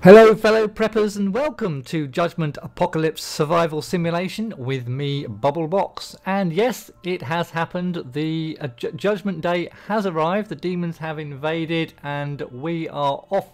Hello fellow preppers and welcome to Judgment Apocalypse Survival Simulation with me, Bubblebox. And yes, it has happened. The Judgment Day has arrived, the demons have invaded and we are off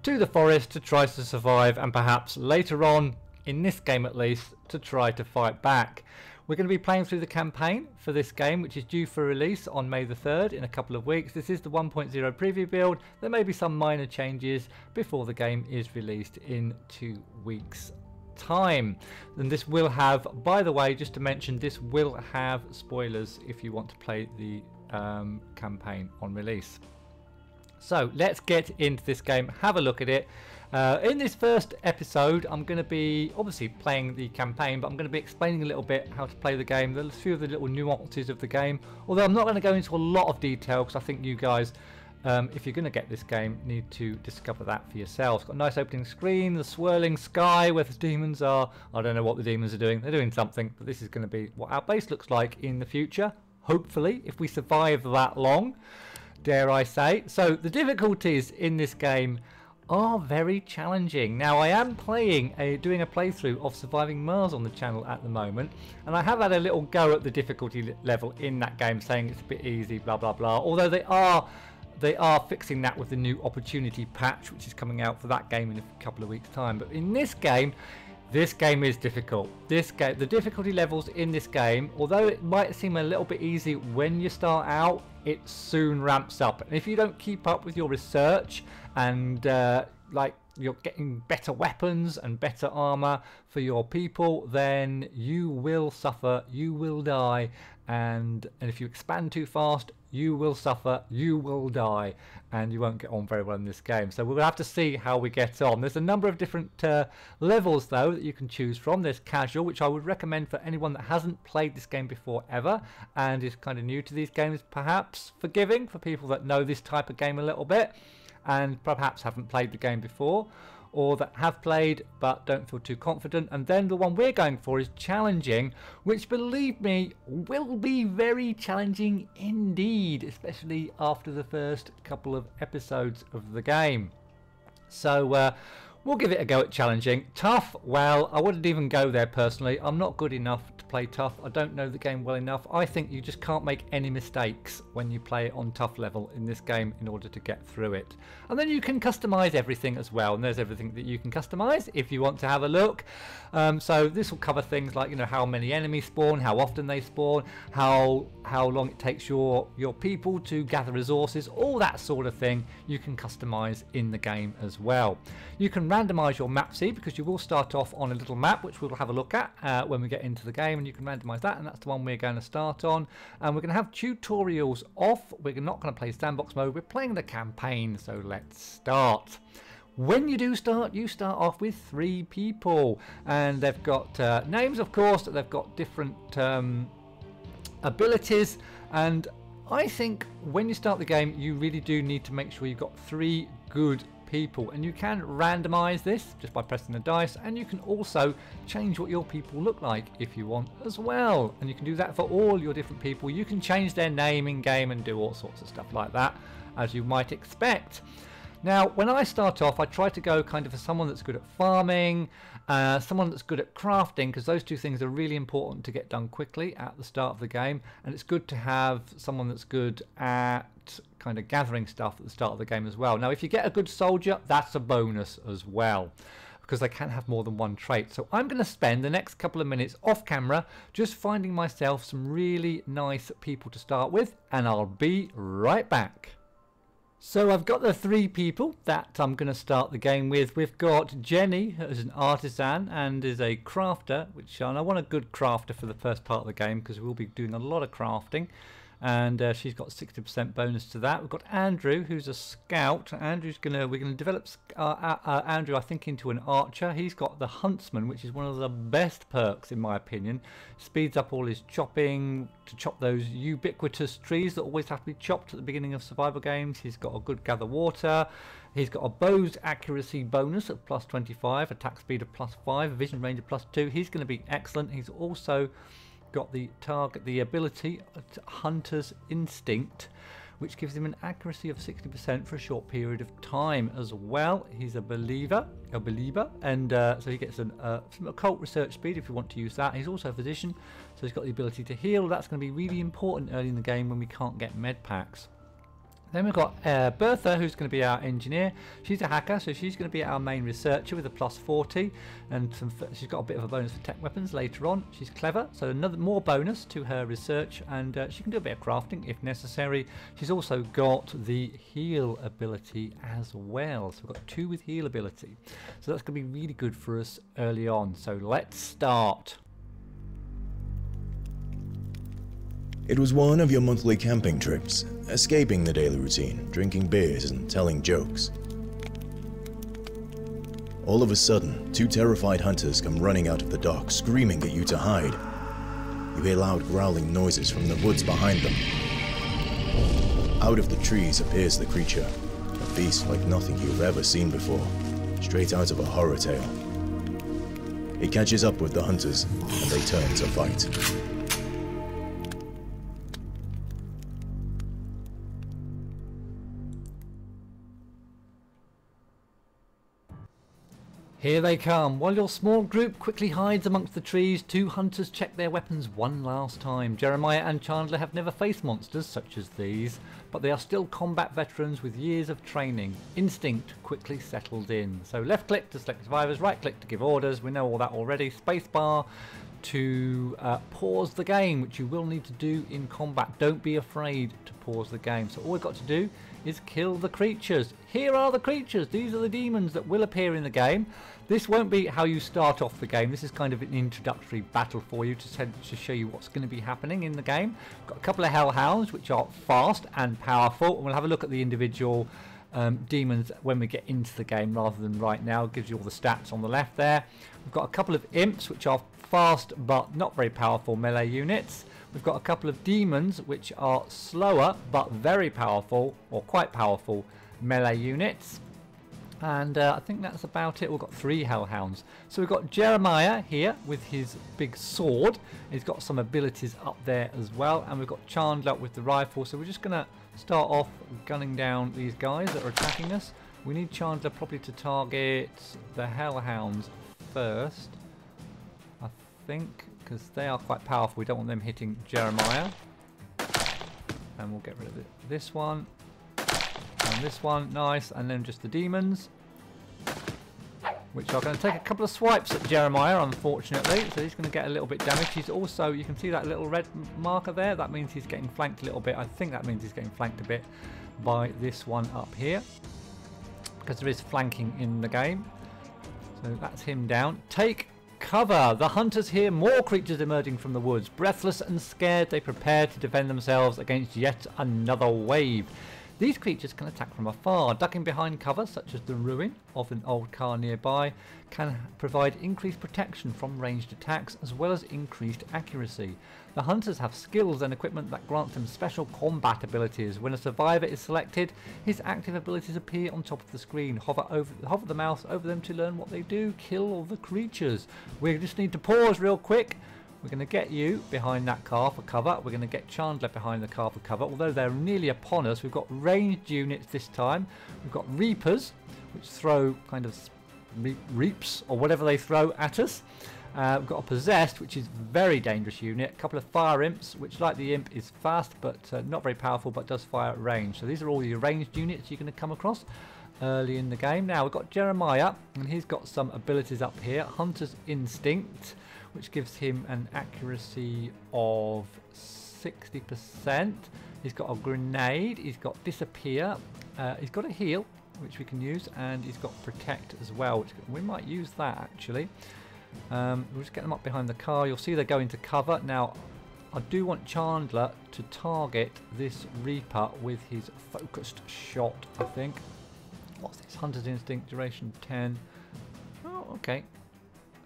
to the forest to try to survive and perhaps later on, in this game at least, to try to fight back. We're going to be playing through the campaign for this game, which is due for release on May the 3rd in a couple of weeks. This is the 1.0 preview build. There may be some minor changes before the game is released in 2 weeks' time. And this will have, by the way, just to mention, this will have spoilers if you want to play the campaign on release. So let's get into this game, have a look at it. In this first episode, I'm going to be obviously playing the campaign, but I'm going to be explaining a little bit how to play the game. There's a few of the little nuances of the game, although I'm not going to go into a lot of detail because I think you guys, if you're going to get this game, need to discover that for yourselves. Got a nice opening screen, the swirling sky where the demons are. I don't know what the demons are doing. They're doing something, but this is going to be what our base looks like in the future, hopefully, if we survive that long, dare I say. So the difficulties in this game are very challenging. Now I am doing a playthrough of Surviving Mars on the channel at the moment, and I have had a little go at the difficulty level in that game, saying it's a bit easy, blah blah blah, although they are fixing that with the new opportunity patch which is coming out for that game in a couple of weeks time. But in this game is difficult. The difficulty levels in this game, although it might seem a little bit easy when you start out, it soon ramps up. And if you don't keep up with your research and like you're getting better weapons and better armor for your people, then you will suffer, you will die, and if you expand too fast, you will suffer, you will die, and you won't get on very well in this game. So we'll have to see how we get on. There's a number of different levels though that you can choose from. There's casual, which I would recommend for anyone that hasn't played this game before ever and is kind of new to these games, perhaps forgiving for people that know this type of game a little bit and perhaps haven't played the game before, or that have played but don't feel too confident. And then the one we're going for is challenging, which, believe me, will be very challenging indeed, especially after the first couple of episodes of the game. So we'll give it a go at challenging. Tough, well, I wouldn't even go there personally. I'm not good enough to play tough. I don't know the game well enough. I think you just can't make any mistakes when you play it on tough level in this game in order to get through it. And then you can customize everything as well, and there's everything that you can customize if you want to have a look. So this will cover things like, you know, how many enemies spawn, how often they spawn, how long it takes your people to gather resources, all that sort of thing you can customize in the game as well. You can randomize your map seed, because you will start off on a little map which we'll have a look at when we get into the game, and you can randomize that, and that's the one we're going to start on. And we're going to have tutorials off. We're not going to play sandbox mode, we're playing the campaign, so let's start. When you do start, you start off with 3 people, and they've got names, of course, they've got different abilities, and I think when you start the game you really do need to make sure you've got 3 good people, and you can randomize this just by pressing the dice, and you can also change what your people look like if you want as well, and you can do that for all your different people. You can change their name in game and do all sorts of stuff like that, as you might expect. Now when I start off, I try to go kind of for someone that's good at farming, someone that's good at crafting, because those 2 things are really important to get done quickly at the start of the game, and it's good to have someone that's good at kind of gathering stuff at the start of the game as well. Now if you get a good soldier, that's a bonus as well, because they can have more than one trait. So I'm going to spend the next couple of minutes off camera just finding myself some really nice people to start with, and I'll be right back. So I've got the 3 people that I'm going to start the game with. We've got Jenny, who's an artisan and is a crafter, which I want a good crafter for the first part of the game because we'll be doing a lot of crafting, and she's got 60% bonus to that. We've got Andrew, who's a scout. We're going to develop Andrew, I think, into an archer. He's got the huntsman, which is one of the best perks in my opinion. Speeds up all his chopping to chop those ubiquitous trees that always have to be chopped at the beginning of survival games. He's got a good gather water. He's got a bow's accuracy bonus of +25, attack speed of +5, vision range of +2. He's going to be excellent. He's also got the ability, hunter's instinct, which gives him an accuracy of 60% for a short period of time as well. He's a believer, and so he gets some occult research speed if you want to use that. He's also a physician, so he's got the ability to heal. That's going to be really important early in the game when we can't get med packs. Then we've got Bertha, who's going to be our engineer. She's a hacker, so she's going to be our main researcher with a plus 40, and she's got a bit of a bonus for tech weapons later on. She's clever, so another more bonus to her research, and she can do a bit of crafting if necessary. She's also got the heal ability as well, so we've got 2 with heal ability. So that's going to be really good for us early on. So let's start. It was one of your monthly camping trips, escaping the daily routine, drinking beers and telling jokes. All of a sudden, 2 terrified hunters come running out of the dock, screaming at you to hide. You hear loud growling noises from the woods behind them. Out of the trees appears the creature, a beast like nothing you've ever seen before, straight out of a horror tale. It catches up with the hunters, and they turn to fight. Here they come. While your small group quickly hides amongst the trees, 2 hunters check their weapons one last time. Jeremiah and Chandler have never faced monsters such as these, but they are still combat veterans with years of training. Instinct quickly settled in. So left click to select survivors, right click to give orders. We know all that already. Spacebar to pause the game, which you will need to do in combat. Don't be afraid to pause the game. So all we've got to do is kill the creatures. Here are the creatures. These are the demons that will appear in the game. This won't be how you start off the game. This is kind of an introductory battle for you to show you what's going to be happening in the game. We've got a couple of hellhounds which are fast and powerful, and we'll have a look at the individual demons when we get into the game rather than right now. It gives you all the stats on the left there. We've got a couple of imps which are fast but not very powerful melee units. We've got a couple of demons which are slower but very powerful, or quite powerful, melee units. And I think that's about it. We've got 3 hellhounds. So we've got Jeremiah here with his big sword. He's got some abilities up there as well. And we've got Chandler with the rifle. So we're just going to start off gunning down these guys that are attacking us. We need Chandler probably to target the hellhounds first, I think, because they are quite powerful. We don't want them hitting Jeremiah. And we'll get rid of this one. And this one, nice, and then just the demons, which are going to take a couple of swipes at Jeremiah, unfortunately, so he's going to get a little bit damaged. He's also, you can see that little red marker there, that means he's getting flanked a little bit. I think that means he's getting flanked a bit by this one up here, because there is flanking in the game. So that's him down. Take cover! The hunters hear more creatures emerging from the woods. Breathless and scared, they prepare to defend themselves against yet another wave. These creatures can attack from afar. Ducking behind cover, such as the ruin of an old car nearby, can provide increased protection from ranged attacks as well as increased accuracy. The hunters have skills and equipment that grant them special combat abilities. When a survivor is selected, his active abilities appear on top of the screen. Hover the mouse over them to learn what they do. Kill all the creatures. We just need to pause real quick. We're going to get you behind that car for cover. We're going to get Chandler behind the car for cover. Although they're nearly upon us, we've got ranged units this time. We've got Reapers, which throw kind of reaps or whatever they throw at us. We've got a Possessed, which is a very dangerous unit. A couple of Fire Imps, which like the Imp is fast but not very powerful, but does fire at range. So these are all your ranged units you're going to come across early in the game. Now we've got Jeremiah, and he's got some abilities up here. Hunter's Instinct, which gives him an accuracy of 60%. He's got a grenade, he's got disappear, he's got a heal, which we can use, and he's got protect as well, which we might use that actually. We'll just get them up behind the car. You'll see they're going to cover. Now, I do want Chandler to target this Reaper with his focused shot, I think. What's this? Hunter's Instinct, duration 10. Oh, okay.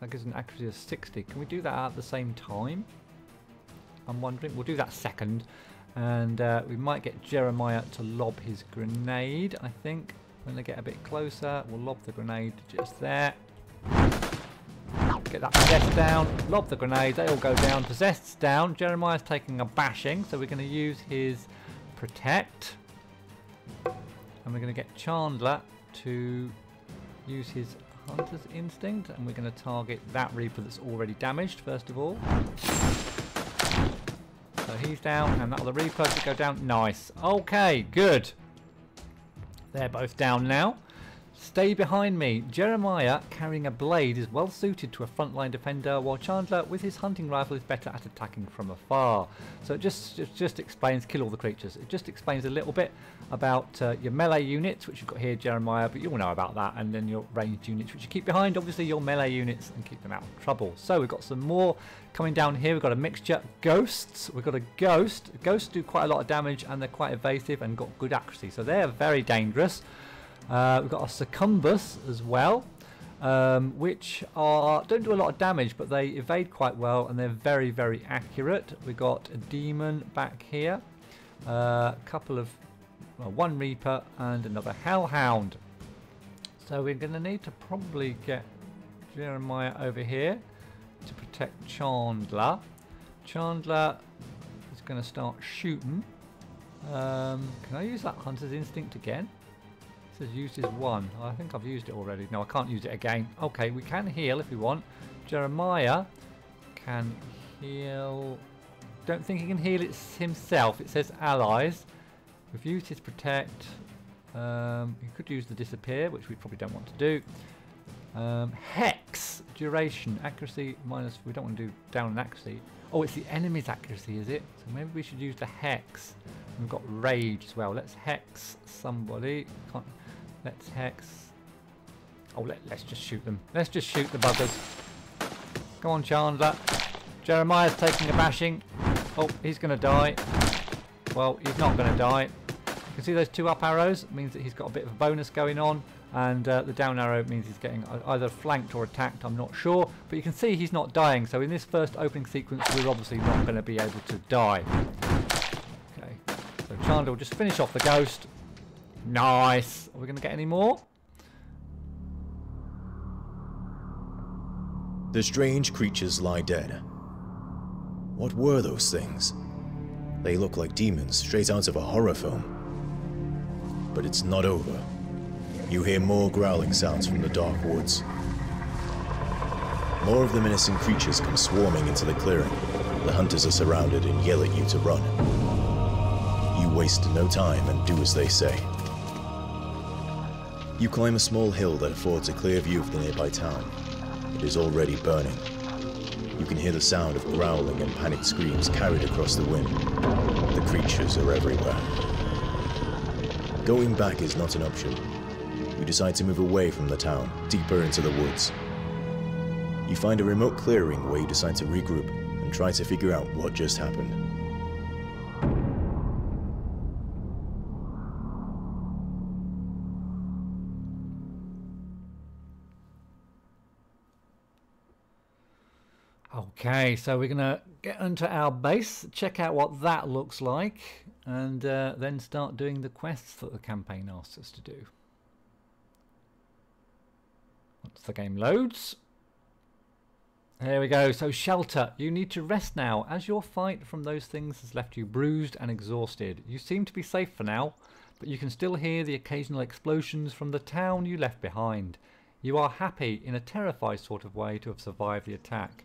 That gives an accuracy of 60. Can we do that at the same time? I'm wondering. We'll do that second. And we might get Jeremiah to lob his grenade, I think. When they get a bit closer, we'll lob the grenade just there. Get that Possessed down. Lob the grenade. They all go down. Possessed's down. Jeremiah's taking a bashing. So we're going to use his protect. And we're going to get Chandler to use his hunter's instinct, and we're going to target that Reaper that's already damaged first of all. So he's down, and that other Reaper to go down. Nice. Okay, good. They're both down now. Stay behind me. Jeremiah, carrying a blade, is well suited to a frontline defender, while Chandler, with his hunting rifle, is better at attacking from afar. So it just explains, kill all the creatures. It just explains a little bit about your melee units, which you've got here, Jeremiah, but you'll know about that, and then your ranged units, which you keep behind, obviously, your melee units, and keep them out of trouble. So we've got some more coming down here. We've got a mixture. Ghosts. We've got a ghost. Ghosts do quite a lot of damage, and they're quite evasive and got good accuracy, so they're very dangerous. We've got a succumbus as well, which don't do a lot of damage, but they evade quite well, and they're very, very accurate. We've got a demon back here, a couple of one Reaper and another Hellhound. So we're going to need to probably get Jeremiah over here to protect Chandler. Chandler is going to start shooting. Can I use that Hunter's Instinct again? It says used his one. I think I've used it already. No, I can't use it again. Okay, we can heal if we want. Jeremiah can heal. Don't think he can heal it himself. It says allies. We've used his protect. He could use the disappear, which we probably don't want to do. Hex duration accuracy minus. We don't want to do down on accuracy. Oh, it's the enemy's accuracy, is it? So maybe we should use the hex. We've got rage as well. Let's hex somebody. Let's hex. Oh, let's just shoot them. Let's just shoot the buggers. Come on, Chandler. Jeremiah's taking a bashing. Oh, he's going to die. Well, he's not going to die. You can see those two up arrows. It means that he's got a bit of a bonus going on. And the down arrow means he's getting either flanked or attacked. I'm not sure. But you can see he's not dying. So in this first opening sequence, we're obviously not going to be able to die. Okay. So Chandler will just finish off the ghost. Nice. Are we going to get any more? The strange creatures lie dead. What were those things? They look like demons straight out of a horror film. But it's not over. You hear more growling sounds from the dark woods. More of the menacing creatures come swarming into the clearing. The hunters are surrounded and yell at you to run. You waste no time and do as they say. You climb a small hill that affords a clear view of the nearby town. It is already burning. You can hear the sound of growling and panicked screams carried across the wind. The creatures are everywhere. Going back is not an option. You decide to move away from the town, deeper into the woods. You find a remote clearing where you decide to regroup and try to figure out what just happened. Okay, so we're going to get into our base, check out what that looks like, and then start doing the quests that the campaign asks us to do. Once the game loads. There we go. So shelter. You need to rest now, as your fight from those things has left you bruised and exhausted. You seem to be safe for now, but you can still hear the occasional explosions from the town you left behind. You are happy, in a terrified sort of way, to have survived the attack.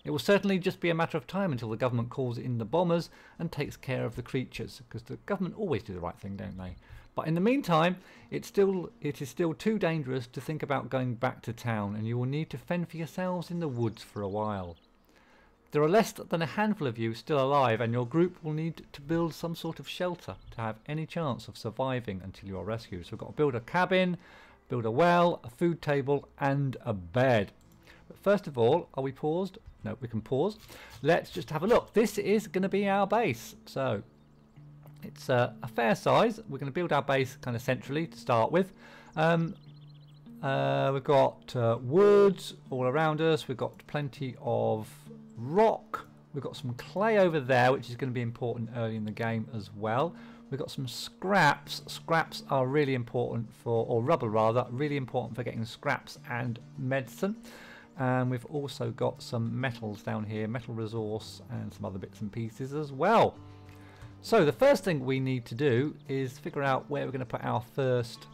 It will certainly just be a matter of time until the government calls in the bombers and takes care of the creatures, because the government always do the right thing, don't they? But in the meantime, it is still too dangerous to think about going back to town, and you will need to fend for yourselves in the woods for a while. There are less than a handful of you still alive, and your group will need to build some sort of shelter to have any chance of surviving until you are rescued. So we've got to build a cabin, build a well, a food table, and a bed. But first of all, are we paused? No, we can pause. Let's just have a look. This is going to be our base. So it's a fair size. We're going to build our base kind of centrally to start with. We've got woods all around us. We've got plenty of rock. We've got some clay over there, which is going to be important early in the game as well. We've got some scraps. Scraps are really important for, or rubber rather, really important for getting scraps and medicine. And we've also got some metals down here, metal resource and some other bits and pieces as well. So the first thing we need to do is figure out where we're going to put our first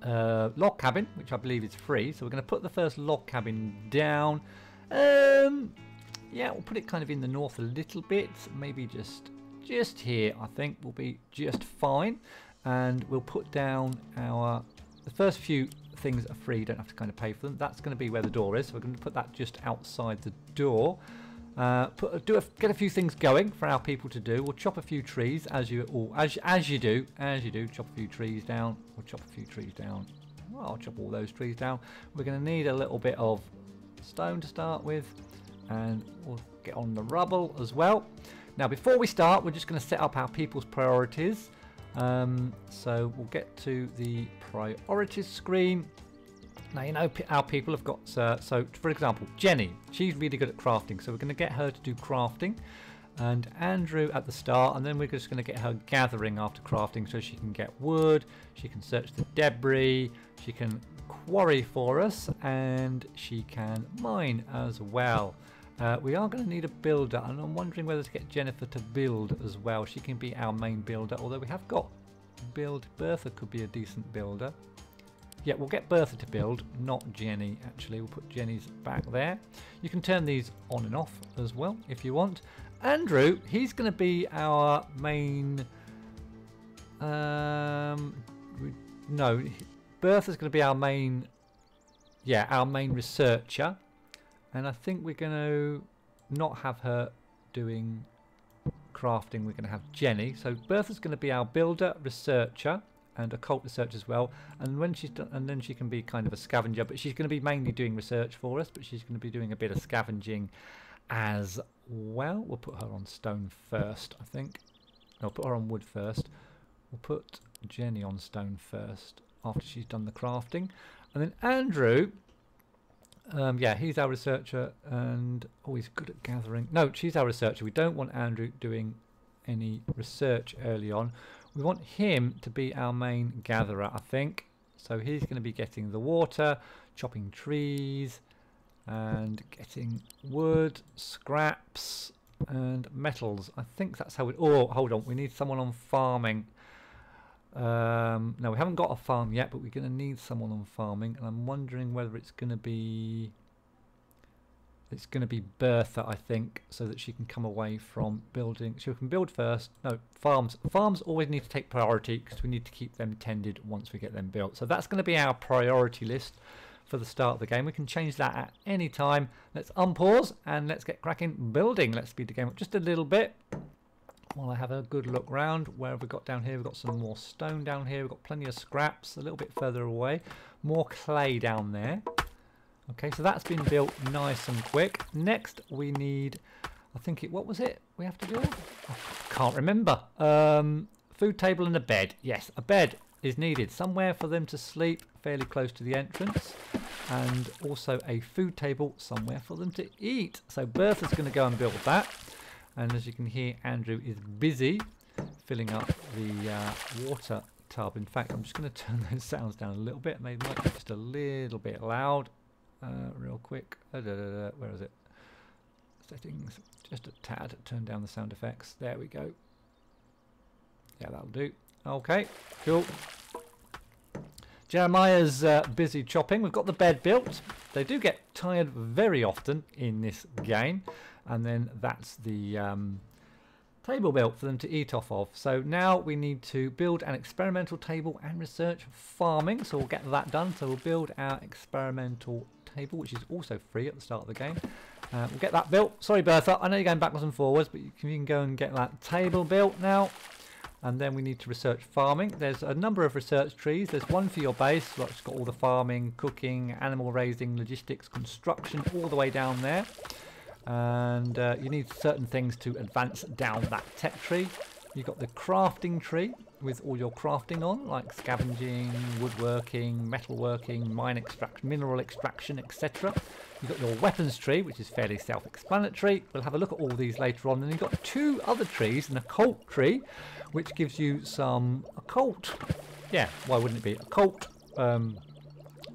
log cabin, which I believe is free. So we're going to put the first log cabin down. Yeah, we'll put it kind of in the north a little bit, maybe just here. I think will be just fine. And we'll put down the first few things are free. You don't have to kind of pay for them. That's going to be where the door is. So we're going to put that just outside the door. Get a few things going for our people to do. We'll chop a few trees as you do. Chop a few trees down. We'll chop a few trees down. Well, I'll chop all those trees down. We're going to need a little bit of stone to start with, and we'll get on the rubble as well. Now, before we start, we're just going to set up our people's priorities. So we'll get to the priorities screen. Now, you know, our people have got, so for example, Jenny, she's really good at crafting, so we're going to get her to do crafting, and Andrew at the start, and then we're just going to get her gathering after crafting, so she can get wood, she can search the debris, she can quarry for us, and she can mine as well. We are going to need a builder, and I'm wondering whether to get Jennifer to build as well. She can be our main builder, although we have got Bertha could be a decent builder. Yeah, we'll get Bertha to build, not Jenny, actually. We'll put Jenny's back there. You can turn these on and off as well, if you want. Andrew, he's going to be our main... no, Bertha's going to be our main... Yeah, our main researcher. And I think we're going to not have her doing crafting. We're going to have Jenny. So Bertha's going to be our builder, researcher, and occult research as well, and when she's done, and then she can be kind of a scavenger, but she's going to be mainly doing research for us, but she's going to be doing a bit of scavenging as well. We'll put her on stone first, I think. I'll put her on wood first. We'll put Jenny on stone first after she's done the crafting, and then Andrew, yeah, he's our researcher, and oh, he's good at gathering. No, she's our researcher. We don't want Andrew doing any research early on. We want him to be our main gatherer, I think. So he's going to be getting the water, chopping trees, and getting wood, scraps, and metals. I think that's how we... Oh, hold on. We need someone on farming. No, we haven't got a farm yet, but we're going to need someone on farming. And I'm wondering whether it's going to be... It's going to be Bertha, I think, so that she can come away from building. She can build first. No, farms. Farms always need to take priority because we need to keep them tended once we get them built. So that's going to be our priority list for the start of the game. We can change that at any time. Let's unpause and let's get cracking building. Let's speed the game up just a little bit while I have a good look round. Where have we got down here? We've got some more stone down here. We've got plenty of scraps a little bit further away. More clay down there. Okay, so that's been built nice and quick. Next, we need, I think what was it we have to do? I can't remember. Food table and a bed. Yes, a bed is needed. Somewhere for them to sleep fairly close to the entrance. And also a food table somewhere for them to eat. So Bertha's going to go and build that. And as you can hear, Andrew is busy filling up the water tub. In fact, I'm just going to turn those sounds down a little bit. Maybe might be just a little bit loud. Real quick, where is it? Settings, just a tad, turn down the sound effects. There we go. Yeah, that'll do. Okay, cool. Jeremiah's busy chopping. We've got the bed built. They do get tired very often in this game, and then that's the table built for them to eat off of. So now we need to build an experimental table and research farming, so we'll get that done. So we'll build our experimental table, which is also free at the start of the game. We'll get that built. Sorry Bertha, I know you're going backwards and forwards, but you can go and get that table built now. And then we need to research farming. There's a number of research trees. There's one for your base, which has got all the farming, cooking, animal raising, logistics, construction, all the way down there. And you need certain things to advance down that tech tree. You've got the crafting tree with all your crafting on, like scavenging, woodworking, metalworking, mine extraction, mineral extraction, etc. You've got your weapons tree, which is fairly self-explanatory. We'll have a look at all these later on. And you've got two other trees, an occult tree, which gives you some occult, yeah, why wouldn't it be, occult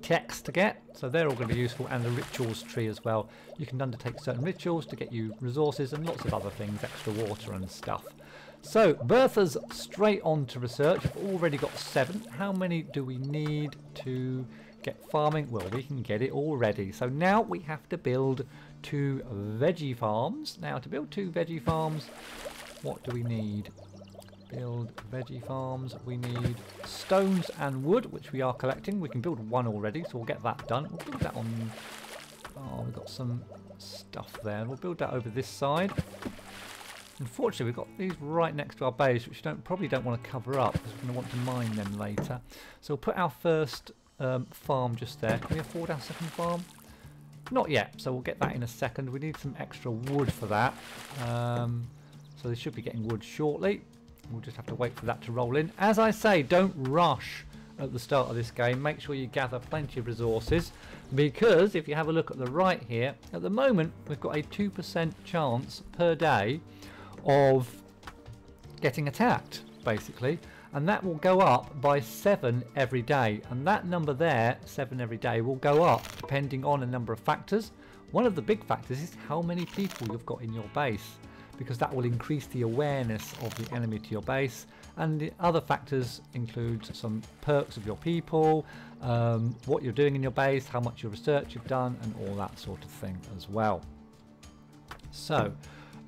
checks to get. So they're all going to be useful, and the rituals tree as well. You can undertake certain rituals to get you resources and lots of other things, extra water and stuff. So Bertha's straight on to research. We've already got 7. How many do we need to get farming? Well, we can get it already. So now we have to build 2 veggie farms. Now to build 2 veggie farms, what do we need? Build veggie farms. We need stones and wood, which we are collecting. We can build 1 already, so we'll get that done. We'll build that on... Oh, we've got some stuff there. We'll build that over this side. Unfortunately, we've got these right next to our base, which we probably don't want to cover up because we're going to want to mine them later. So we'll put our first farm just there. Can we afford our second farm? Not yet, so we'll get that in a second. We need some extra wood for that. So they should be getting wood shortly. We'll just have to wait for that to roll in. As I say, don't rush at the start of this game. Make sure you gather plenty of resources, because if you have a look at the right here, at the moment we've got a 2% chance per day of getting attacked, basically, and that will go up by 7 every day, and that number there, 7 every day, will go up depending on a number of factors. One of the big factors is how many people you've got in your base, because that will increase the awareness of the enemy to your base. And the other factors include some perks of your people, what you're doing in your base, how much your research you've done, and all that sort of thing as well. So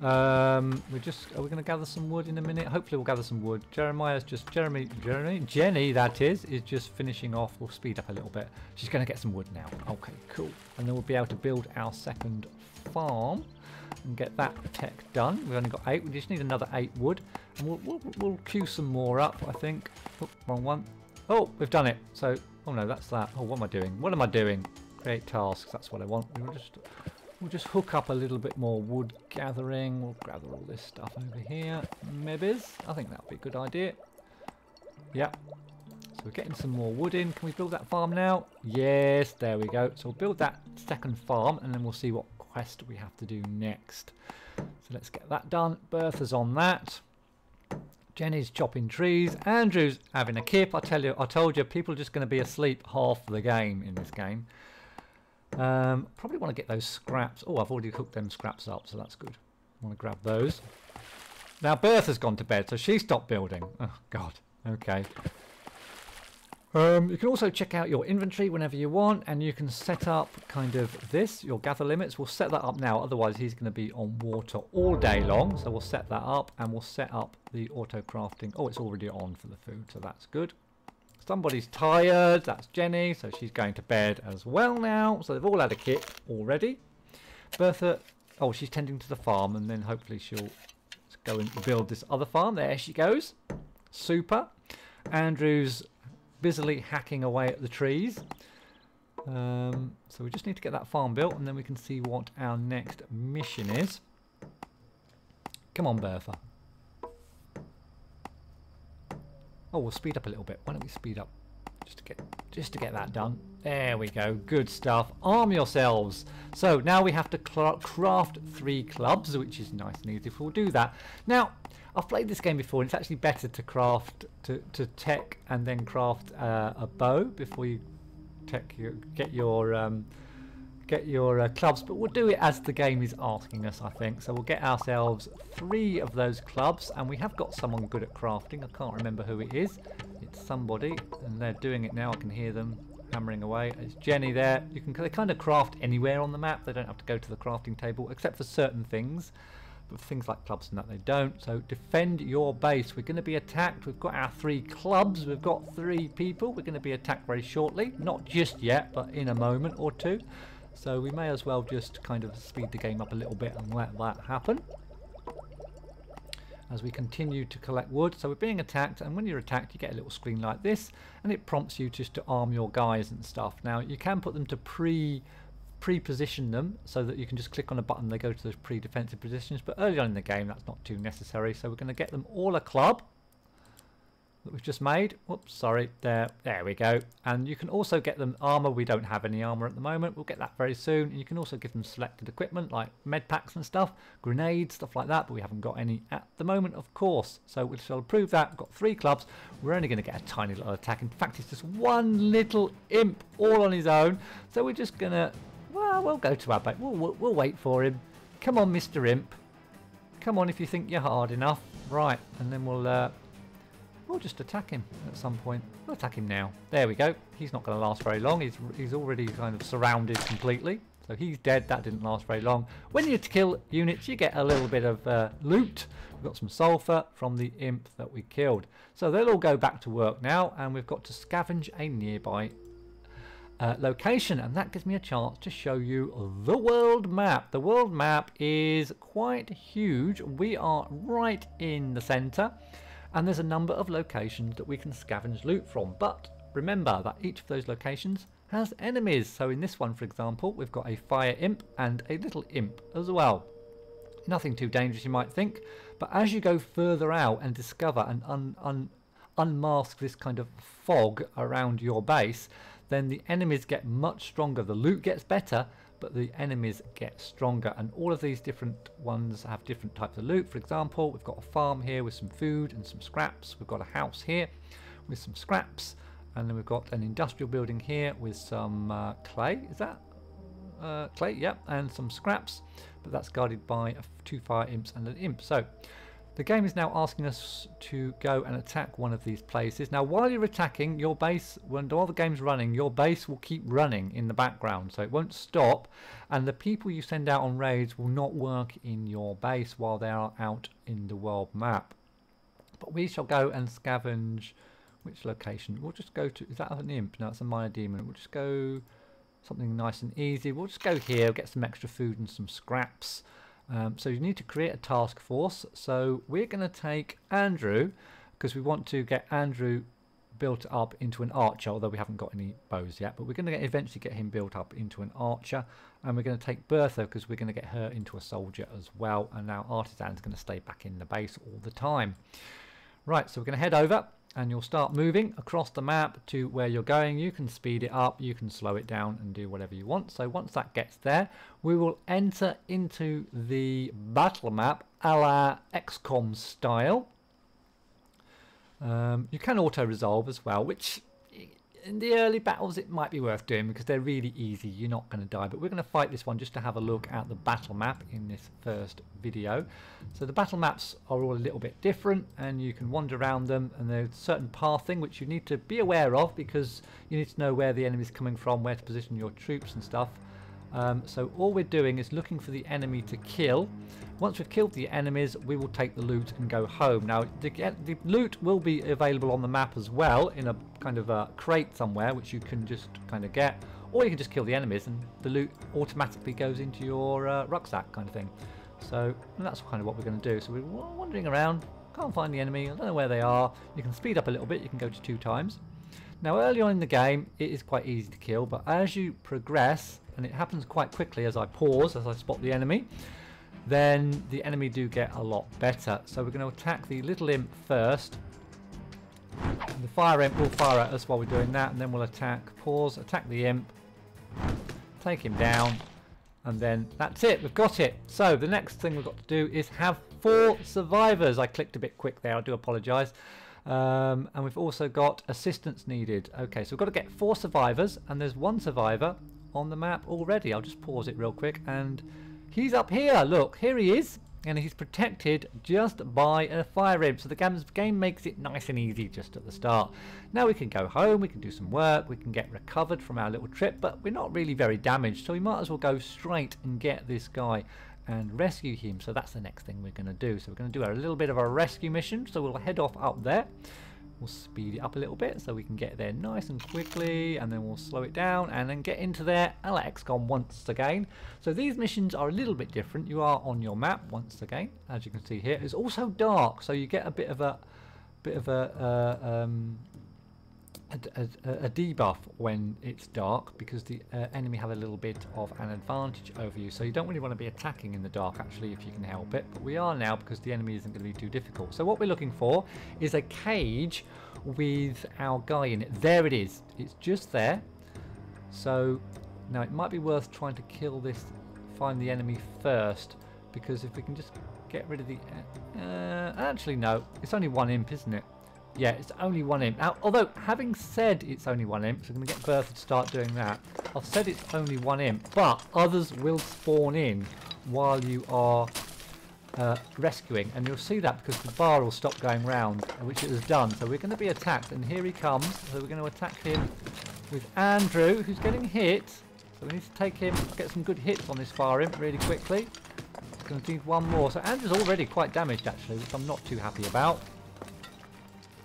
are we going to gather some wood in a minute? Hopefully we'll gather some wood. Jenny, that is just finishing off. We'll speed up a little bit. She's going to get some wood now. Okay, cool. And then we'll be able to build our second farm and get that tech done. We've only got 8. We just need another 8 wood, and we'll queue some more up, I think. Oh, wrong one. Oh, we've done it. So, oh no, that's that. Oh, what am I doing? What am I doing? Create tasks. That's what I want. We'll just hook up a little bit more wood gathering. We'll gather all this stuff over here. Maybe. I think that'll be a good idea. Yeah. So we're getting some more wood in. Can we build that farm now? Yes, there we go. So we'll build that second farm, and then we'll see what quest we have to do next. So let's get that done. Bertha's on that. Jenny's chopping trees. Andrew's having a kip. I told you, people are just going to be asleep half the game in this game. Probably want to get those scraps. Oh, I've already cooked them scraps up, so that's good. I want to grab those. Now Bertha's gone to bed, so she stopped building. Oh God. Okay. You can also check out your inventory whenever you want, and you can set up kind of this, your gather limits. We'll set that up now, otherwise he's going to be on water all day long. So we'll set that up, and we'll set up the auto crafting. Oh, it's already on for the food, so that's good. Somebody's tired, that's Jenny, so she's going to bed as well now. So they've all had a kip already. Bertha, oh, she's tending to the farm, and then hopefully she'll go and build this other farm. There she goes. Super. Andrew's busily hacking away at the trees. So we just need to get that farm built, and then we can see what our next mission is. Come on, Bertha. Oh, we'll speed up a little bit. Why don't we speed up just to get that done? There we go. Good stuff. Arm yourselves. So now we have to craft 3 clubs, which is nice and easy. We'll do that. Now, I've played this game before, and it's actually better to craft to tech and then craft a bow before you get your clubs. But we'll do it as the game is asking us, I think. So we'll get ourselves 3 of those clubs, and we have got someone good at crafting. I can't remember who it is. It's somebody, and they're doing it now. I can hear them hammering away. It's Jenny there. They kind of craft anywhere on the map. They don't have to go to the crafting table, except for certain things. But things like clubs and that, they don't. So defend your base. We're going to be attacked. We've got our 3 clubs. We've got 3 people. We're going to be attacked very shortly. Not just yet, but in a moment or 2. So we may as well just kind of speed the game up a little bit and let that happen as we continue to collect wood. So we're being attacked, and when you're attacked you get a little screen like this, and it prompts you just to arm your guys and stuff. Now you can put them to pre-position them so that you can just click on a button, they go to those pre-defensive positions, but early on in the game that's not too necessary. So we're going to get them all a club that we've just made. Whoops, sorry, there we go. And you can also get them armor. We don't have any armor at the moment. We'll get that very soon. And you can also give them selected equipment like med packs and stuff, grenades, stuff like that, but we haven't got any at the moment, of course. So we shall prove that. We've got 3 clubs. We're only going to get a tiny little attack. In fact, it's just one little imp all on his own. So we're just going to, well, we'll go to our base. We'll wait for him. Come on, Mr. Imp. Come on if you think you're hard enough. Right, and then we'll just attack him at some point. We'll attack him now. There we go. He's not going to last very long. He's already kind of surrounded completely. So he's dead. That didn't last very long. When you kill units, you get a little bit of loot. We've got some sulfur from the imp that we killed. So they'll all go back to work now, and we've got to scavenge a nearby location, and that gives me a chance to show you the world map. The world map is quite huge. We are right in the center, and there's a number of locations that we can scavenge loot from, but remember that each of those locations has enemies. So in this one, for example, we've got a fire imp and a little imp as well. Nothing too dangerous, you might think, but as you go further out and discover and unmask this kind of fog around your base, then the enemies get much stronger. The loot gets better, but the enemies get stronger, and all of these different ones have different types of loot. For example, we've got a farm here with some food and some scraps. We've got a house here with some scraps, and then we've got an industrial building here with some clay. Is that clay? Yep, and some scraps, but that's guarded by two fire imps and an imp. So the game is now asking us to go and attack one of these places. Now, while you're attacking, your base, while the game's running, your base will keep running in the background, so it won't stop, and the people you send out on raids will not work in your base while they are out in the world map. But we shall go and scavenge. Which location? We'll just go to, is that an imp? No, it's a minor demon. We'll just go something nice and easy. We'll just go here, get some extra food and some scraps. So you need to create a task force. So we're going to take Andrew, because we want to get Andrew built up into an archer, although we haven't got any bows yet, but we're going to eventually get him built up into an archer. And we're going to take Bertha, because we're going to get her into a soldier as well. And now Artisan's going to stay back in the base all the time. Right, so we're going to head over, and you'll start moving across the map to where you're going. You can speed it up, you can slow it down, and do whatever you want. So once that gets there, we will enter into the battle map a la XCOM style. You can auto-resolve as well, which in the early battles it might be worth doing because they're really easy. You're not going to die, but we're going to fight this one just to have a look at the battle map in this first video. So the battle maps are all a little bit different, and you can wander around them, and there's certain pathing which you need to be aware of because you need to know where the enemy is coming from, where to position your troops and stuff. So all we're doing is looking for the enemy to kill. Once we've killed the enemies, we will take the loot and go home. Now, the loot will be available on the map as well in a kind of a crate somewhere, which you can just kind of get. Or you can just kill the enemies and the loot automatically goes into your rucksack kind of thing. So that's kind of what we're going to do. So we're wandering around, can't find the enemy, I don't know where they are. You can speed up a little bit, you can go to 2 times. Now, early on in the game, it is quite easy to kill, but as you progress, and it happens quite quickly as I pause, as I spot the enemy, then the enemy do get a lot better. So we're going to attack the little imp first. And the fire imp will fire at us while we're doing that, and then we'll attack, pause, attack the imp, take him down, and then that's it, we've got it. So the next thing we've got to do is have 4 survivors. I clicked a bit quick there, I do apologise. And we've also got assistance needed. Okay, so we've got to get 4 survivors, and there's 1 survivor on the map already. I'll just pause it real quick, and he's up here. Look, here he is, and he's protected just by a fire imp. So the game makes it nice and easy just at the start. Now we can go home, we can do some work, we can get recovered from our little trip, but we're not really very damaged, so we might as well go straight and get this guy and rescue him. So that's the next thing we're going to do. So we're going to do a little bit of a rescue mission. So we'll head off up there. We'll speed it up a little bit so we can get there nice and quickly, and then we'll slow it down and then get into there a la XCOM once again. So these missions are a little bit different. You are on your map once again, as you can see here. It's also dark, so you get a bit of a debuff when it's dark, because the enemy have a little bit of an advantage over you. So you don't really want to be attacking in the dark actually if you can help it, but we are now because the enemy isn't going to be too difficult. So what we're looking for is a cage with our guy in it. There it is, it's just there. So now it might be worth trying to kill this, find the enemy first, because if we can just get rid of the actually no, it's only 1 imp, isn't it? Yeah, it's only 1 imp. Now, although, having said it's only 1 imp, so I'm going to get Bertha to start doing that. I've said it's only 1 imp, but others will spawn in while you are rescuing, and you'll see that because the bar will stop going round, which it has done. So we're going to be attacked, and here he comes. So we're going to attack him with Andrew, who's getting hit. So we need to take him, get some good hits on this fire imp really quickly. Going to need one more. So Andrew's already quite damaged actually, which I'm not too happy about.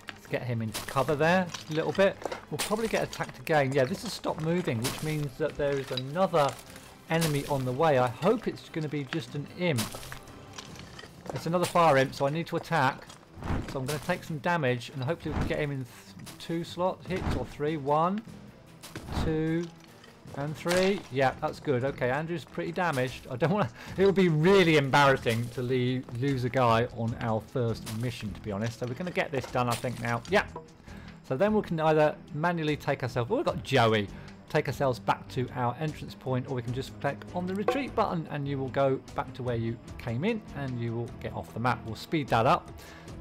Let's get him into cover there just a little bit. We'll probably get attacked again. Yeah, this has stopped moving, which means that there is another enemy on the way. I hope it's going to be just an imp. It's another fire imp, so I need to attack. So I'm going to take some damage, and hopefully we can get him in 2 slot hits or 3. 1, 2, and 3. Yeah, that's good. Okay, Andrew's pretty damaged. I don't want to... It would be really embarrassing to lose a guy on our first mission, to be honest. So we're going to get this done, I think, now. Yeah. So then we can either manually take ourselves... Oh, we've got Joey. Take ourselves back to our entrance point, or we can just click on the retreat button and you will go back to where you came in and you will get off the map. We'll speed that up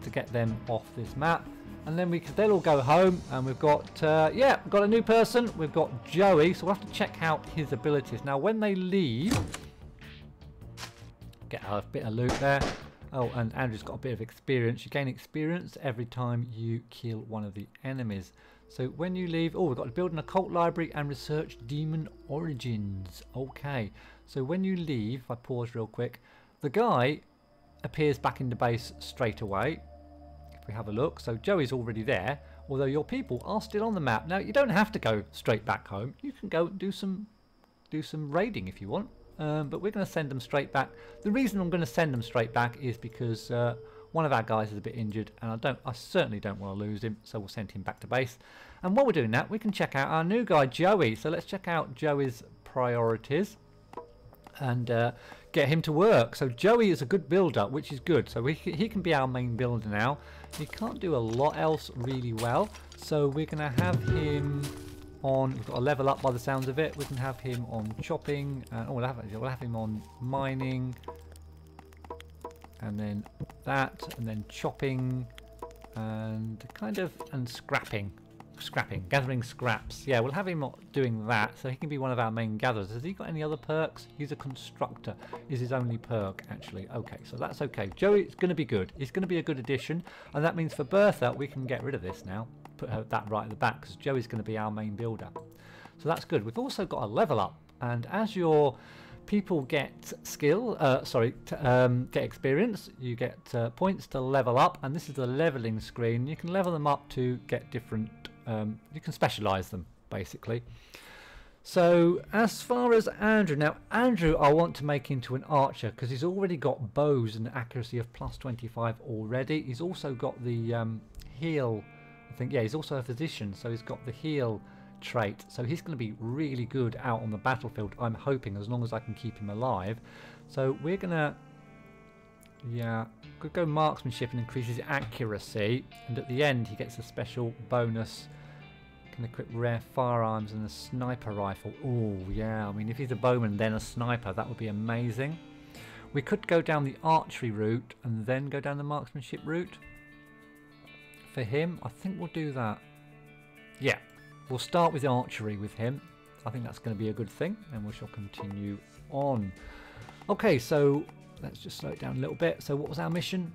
to get them off this map. And then they'll all go home, and we've got, yeah, we've got a new person. We've got Joey, so we'll have to check out his abilities. Now, when they leave, get a bit of loot there. Oh, and Andrew's got a bit of experience. You gain experience every time you kill one of the enemies. So when you leave, oh, we've got to build an occult library and research demon origins. Okay, so when you leave, if I pause real quick, the guy appears back in the base straight away. If we have a look, so Joey's already there, although your people are still on the map. Now, you don't have to go straight back home. You can go do some raiding if you want, but we're going to send them straight back. The reason I'm going to send them straight back is because one of our guys is a bit injured, and I certainly don't want to lose him, so we'll send him back to base. And while we're doing that, we can check out our new guy, Joey. So let's check out Joey's priorities and get him to work. So Joey is a good builder, which is good. So he can be our main builder now. He can't do a lot else really well, so we're going to have him on... We've got a level up by the sounds of it. We can have him on chopping. We'll have him on mining. And then that, and then chopping, and scrapping, gathering scraps. Yeah, we'll have him doing that, so he can be one of our main gatherers. Has he got any other perks? He's a constructor, is his only perk, actually. Okay, so that's okay. Joey's going to be good. He's going to be a good addition, and that means for Bertha, we can get rid of this now. Put that right at the back, because Joey's going to be our main builder. So that's good. We've also got a level up, and as your people get get experience, you get points to level up, and this is the leveling screen. You can level them up to get different, you can specialize them basically. So as far as Andrew, now Andrew I want to make into an archer because he's already got bows and accuracy of +25 already. He's also got the heal, I think. Yeah, he's also a physician, so he's got the heal trait, so he's going to be really good out on the battlefield, I'm hoping, as long as I can keep him alive. So we're gonna, yeah, could go marksmanship and increase his accuracy, and at the end he gets a special bonus, can equip rare firearms and a sniper rifle. Oh yeah, I mean if he's a bowman then a sniper, that would be amazing. We could go down the archery route and then go down the marksmanship route for him. I think we'll do that. Yeah, we'll start with archery with him. I think that's going to be a good thing, and we shall continue on. Okay, so let's just slow it down a little bit. So what was our mission?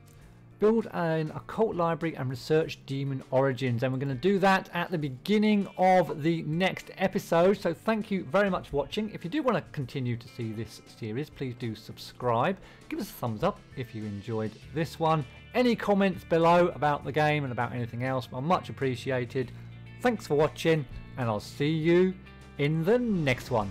Build an occult library and research demon origins, and we're going to do that at the beginning of the next episode. So thank you very much for watching. If you do want to continue to see this series, please do subscribe. Give us a thumbs up if you enjoyed this one. Any comments below about the game and about anything else are much appreciated. Thanks for watching, and I'll see you in the next one.